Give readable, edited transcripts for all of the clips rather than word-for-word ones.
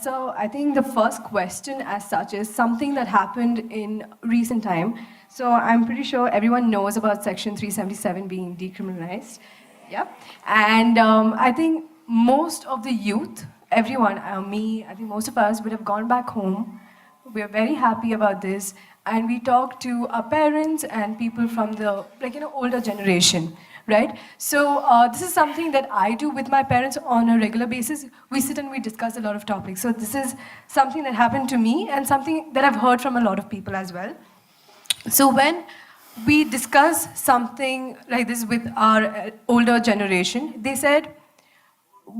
So I think the first question as such is something that happened in recent time. So I'm pretty sure everyone knows about Section 377 being decriminalized. Yep. And I think most of the youth, everyone, me, I think most of us would have gone back home. We're very happy about this. And we talk to our parents and people from the older generation, right? So this is something that I do with my parents on a regular basis. We sit and we discuss a lot of topics. So this is something that happened to me and something that I've heard from a lot of people as well. So when we discuss something like this with our older generation, they said,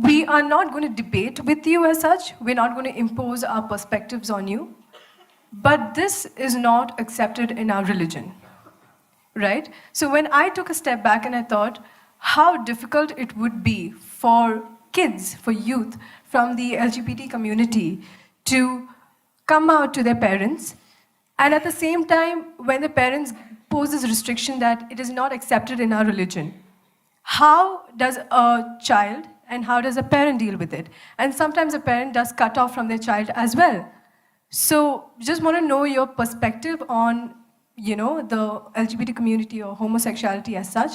we are not going to debate with you as such. We're not going to impose our perspectives on you. But this is not accepted in our religion, right? So when I took a step back and I thought how difficult it would be for kids, for youth from the LGBT community to come out to their parents, and at the same time, when the parents pose this restriction that it is not accepted in our religion, how does a child and how does a parent deal with it? And sometimes a parent does cut off from their child as well. So just want to know your perspective on, the LGBT community or homosexuality as such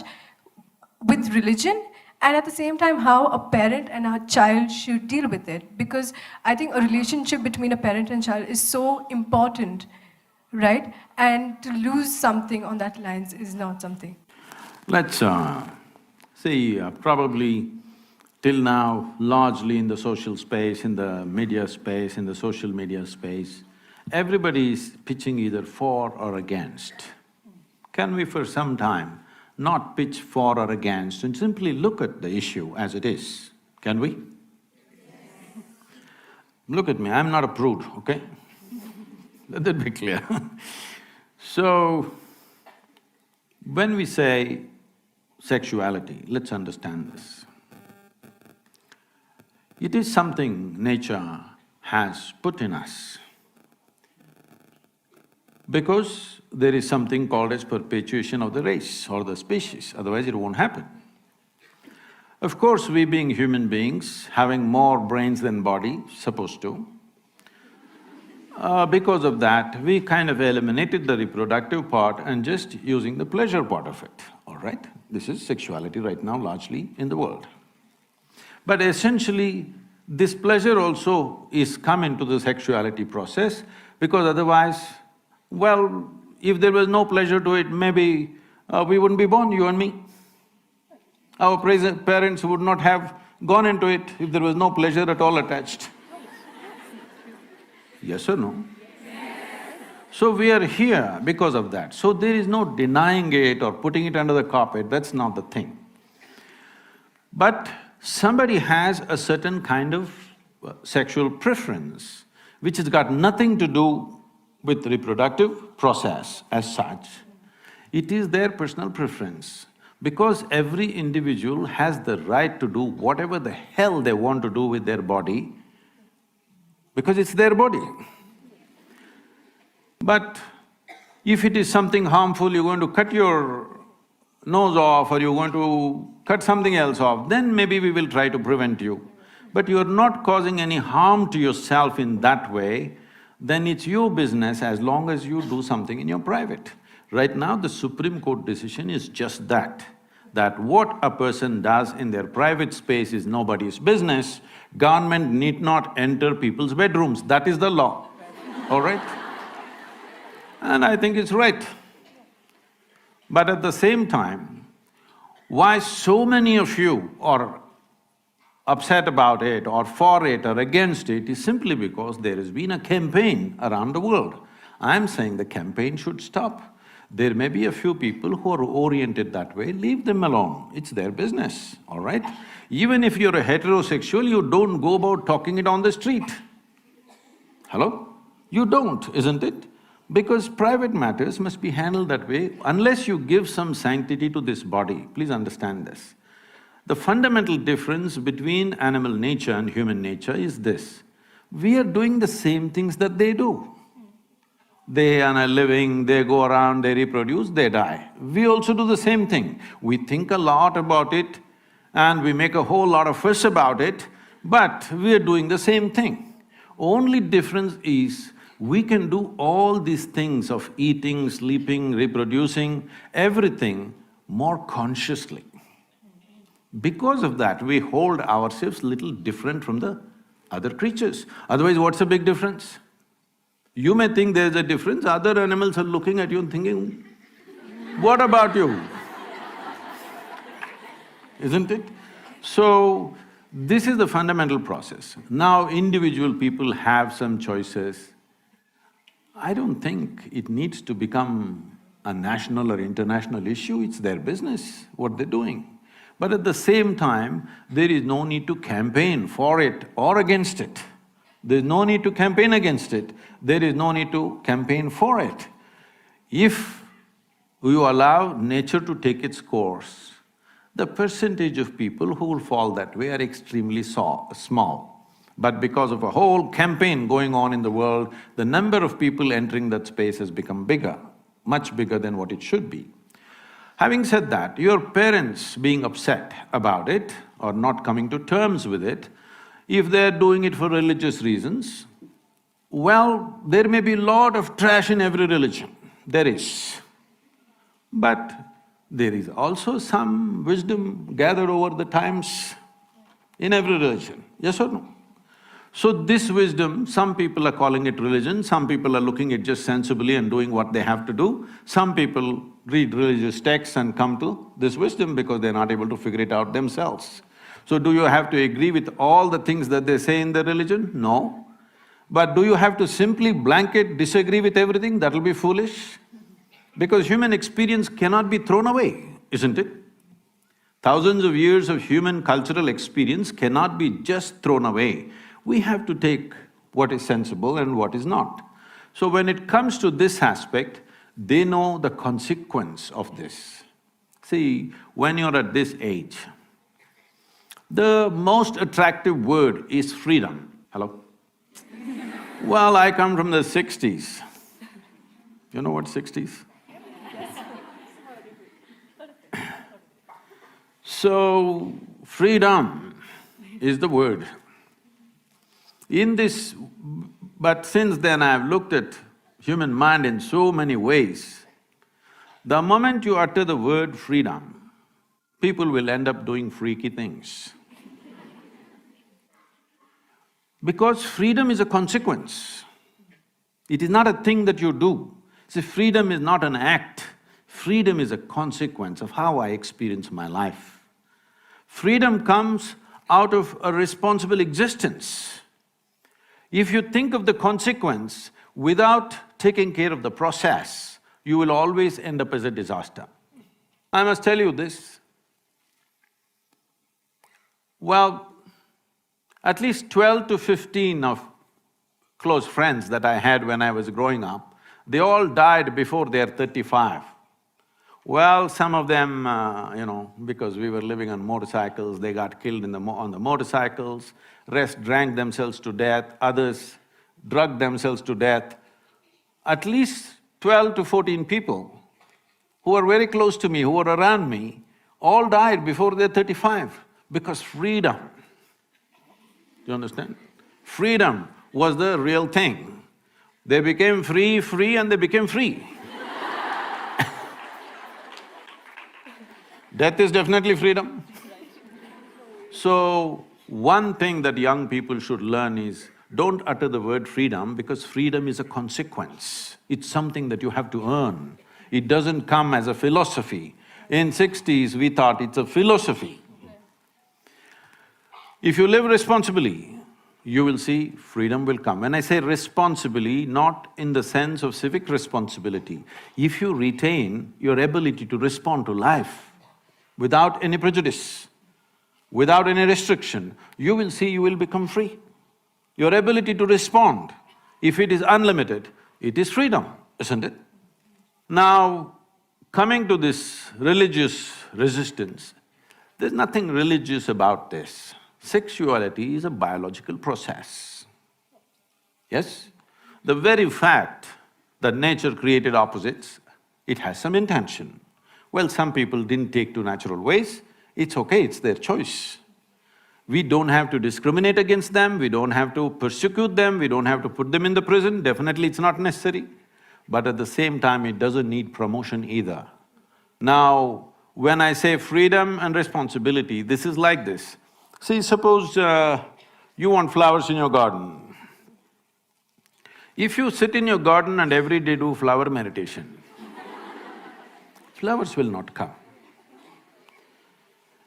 with religion, and at the same time how a parent and a child should deal with it. Because I think a relationship between a parent and child is so important, right? And to lose something on that lines is not something. Let's see, probably till now, largely in the social space, in the media space, in the social media space, everybody is pitching either for or against. Can we for some time not pitch for or against and simply look at the issue as it is? Can we? Look at me, I'm not a prude, okay? Let that be clear. So, when we say sexuality, let's understand this. It is something nature has put in us because there is something called as perpetuation of the race or the species, otherwise it won't happen. Of course, we being human beings, having more brains than body, supposed to, because of that, we kind of eliminated the reproductive part and just using the pleasure part of it, all right? This is sexuality right now largely in the world. But essentially, this pleasure also is come into the sexuality process because otherwise, well, if there was no pleasure to it, maybe we wouldn't be born, you and me. Our parents would not have gone into it if there was no pleasure at all attached. Yes or no? So we are here because of that. So there is no denying it or putting it under the carpet, that's not the thing. But somebody has a certain kind of sexual preference which has got nothing to do with reproductive process as such. It is their personal preference because every individual has the right to do whatever the hell they want to do with their body because it's their body. But if it is something harmful, you're going to cut your nose off or you're going to cut something else off, then maybe we will try to prevent you. But you're not causing any harm to yourself in that way, then it's your business as long as you do something in your private. Right now, the Supreme Court decision is just that what a person does in their private space is nobody's business. Government need not enter people's bedrooms, that is the law, all right? And I think it's right. But at the same time, why so many of you are upset about it or for it or against it is simply because there has been a campaign around the world. I'm saying the campaign should stop. There may be a few people who are oriented that way, leave them alone, it's their business, all right? Even if you're a heterosexual, you don't go about talking it on the street. Hello? You don't, isn't it? Because private matters must be handled that way unless you give some sanctity to this body. Please understand this. The fundamental difference between animal nature and human nature is this: we are doing the same things that they do. They earn a living, they go around, they reproduce, they die. We also do the same thing. We think a lot about it and we make a whole lot of fuss about it, But we are doing the same thing. Only difference is we can do all these things of eating, sleeping, reproducing, everything more consciously. Because of that, we hold ourselves little different from the other creatures. Otherwise, what's the big difference? You may think there's a difference, other animals are looking at you and thinking, what about you? Isn't it? So, this is the fundamental process. Now individual people have some choices. I don't think it needs to become a national or international issue, it's their business, what they're doing. But at the same time, there is no need to campaign for it or against it. There's no need to campaign against it, there is no need to campaign for it. If you allow nature to take its course, the percentage of people who will fall that way are extremely small. But because of a whole campaign going on in the world, the number of people entering that space has become bigger, much bigger than what it should be. Having said that, your parents being upset about it or not coming to terms with it, if they're doing it for religious reasons, well, there may be a lot of trash in every religion, there is. But there is also some wisdom gathered over the times in every religion, yes or no? So this wisdom, some people are calling it religion, some people are looking at just sensibly and doing what they have to do. Some people read religious texts and come to this wisdom because they're not able to figure it out themselves. So do you have to agree with all the things that they say in the religion? No. But do you have to simply blanket disagree with everything? That'll be foolish. Because human experience cannot be thrown away, isn't it? Thousands of years of human cultural experience cannot be just thrown away. We have to take what is sensible and what is not. So when it comes to this aspect, they know the consequence of this. See, when you're at this age, the most attractive word is freedom. Hello? Well, I come from the 60s. You know what 60s? So, freedom is the word. In this… but since then I've looked at human mind in so many ways. The moment you utter the word freedom, people will end up doing freaky things. Because freedom is a consequence. It is not a thing that you do. See, freedom is not an act, freedom is a consequence of how I experience my life. Freedom comes out of a responsible existence. If you think of the consequence without taking care of the process, you will always end up as a disaster. I must tell you this. Well, at least 12 to 15 of close friends that I had when I was growing up, they all died before they're 35. Well, some of them, because we were living on motorcycles, they got killed on the motorcycles, rest drank themselves to death, others drugged themselves to death. At least 12 to 14 people who were very close to me, who were around me, all died before they're 35 because freedom. Do you understand? Freedom was the real thing. They became free and they became free. Death is definitely freedom. So, one thing that young people should learn is, don't utter the word freedom because freedom is a consequence. It's something that you have to earn. It doesn't come as a philosophy. In 60s, we thought it's a philosophy. If you live responsibly, you will see freedom will come. When I say responsibly, not in the sense of civic responsibility, if you retain your ability to respond to life without any prejudice, without any restriction, you will see you will become free. Your ability to respond, if it is unlimited, it is freedom, isn't it? Now, coming to this religious resistance, there's nothing religious about this. Sexuality is a biological process. Yes? The very fact that nature created opposites, it has some intention. Well, some people didn't take to natural ways, it's okay, it's their choice. We don't have to discriminate against them, we don't have to persecute them, we don't have to put them in the prison, definitely it's not necessary. But at the same time, it doesn't need promotion either. Now, when I say freedom and responsibility, this is like this. See, suppose you want flowers in your garden. If you sit in your garden and every day do flower meditation, flowers will not come.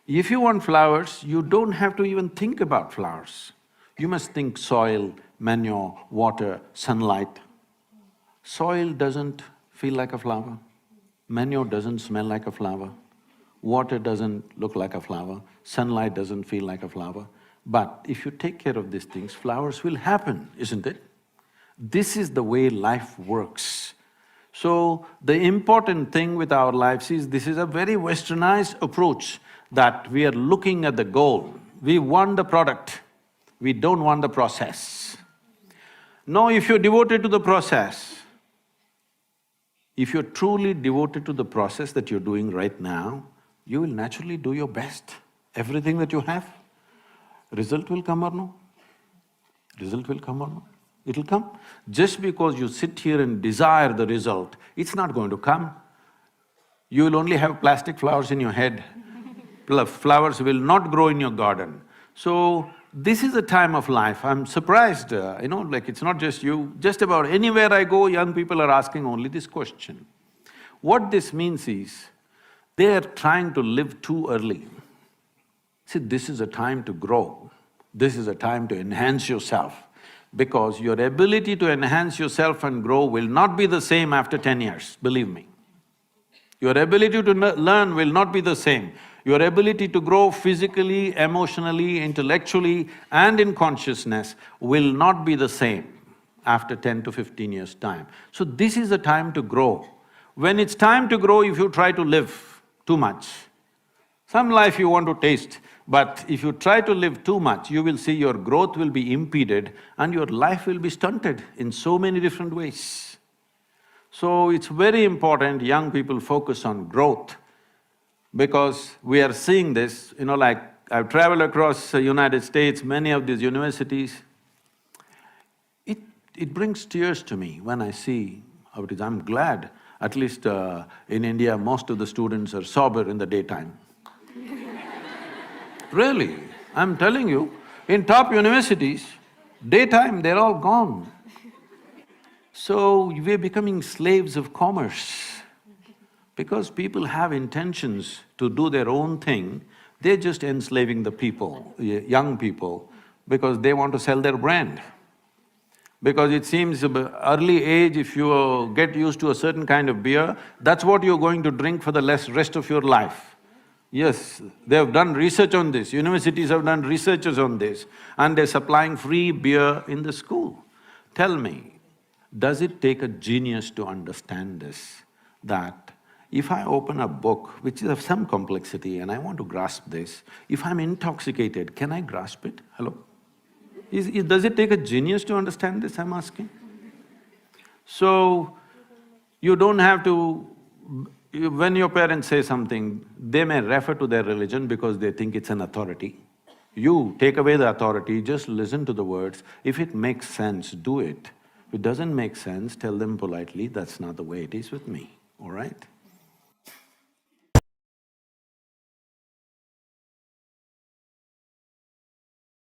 If you want flowers, you don't have to even think about flowers. You must think soil, manure, water, sunlight. Soil doesn't feel like a flower, manure doesn't smell like a flower, water doesn't look like a flower, sunlight doesn't feel like a flower. But if you take care of these things, flowers will happen, isn't it? This is the way life works. So, the important thing with our lives is, this is a very westernized approach, that we are looking at the goal. We want the product, we don't want the process. Now, if you're devoted to the process, if you're truly devoted to the process that you're doing right now, you will naturally do your best. Everything that you have, result will come or no? Result will come or no? It'll come. Just because you sit here and desire the result, it's not going to come. You will only have plastic flowers in your head. Flowers will not grow in your garden. So, this is a time of life. I'm surprised, like it's not just you, just about anywhere I go, young people are asking only this question. What this means is, they are trying to live too early. See, this is a time to grow, this is a time to enhance yourself, because your ability to enhance yourself and grow will not be the same after 10 years, believe me. Your ability to learn will not be the same. Your ability to grow physically, emotionally, intellectually and in consciousness will not be the same after 10 to 15 years' time. So this is the time to grow. When it's time to grow, if you try to live too much, some life you want to taste, but if you try to live too much, you will see your growth will be impeded and your life will be stunted in so many different ways. So it's very important young people focus on growth, because we are seeing this, like I've traveled across the United States, many of these universities. It brings tears to me when I see how it is. I'm glad, at least in India, most of the students are sober in the daytime. Really, I'm telling you, in top universities, daytime they're all gone. So, we're becoming slaves of commerce. Because people have intentions to do their own thing, they're just enslaving the people, young people, because they want to sell their brand. Because it seems early age, if you get used to a certain kind of beer, that's what you're going to drink for the rest of your life. Yes, they have done research on this, universities have done researches on this, and they're supplying free beer in the school. Tell me, does it take a genius to understand this, that if I open a book which is of some complexity and I want to grasp this, if I'm intoxicated, can I grasp it? Hello? Does it take a genius to understand this, I'm asking? So, you don't have to… when your parents say something, they may refer to their religion because they think it's an authority. You take away the authority, just listen to the words. If it makes sense, do it. If it doesn't make sense, tell them politely, that's not the way it is with me, all right?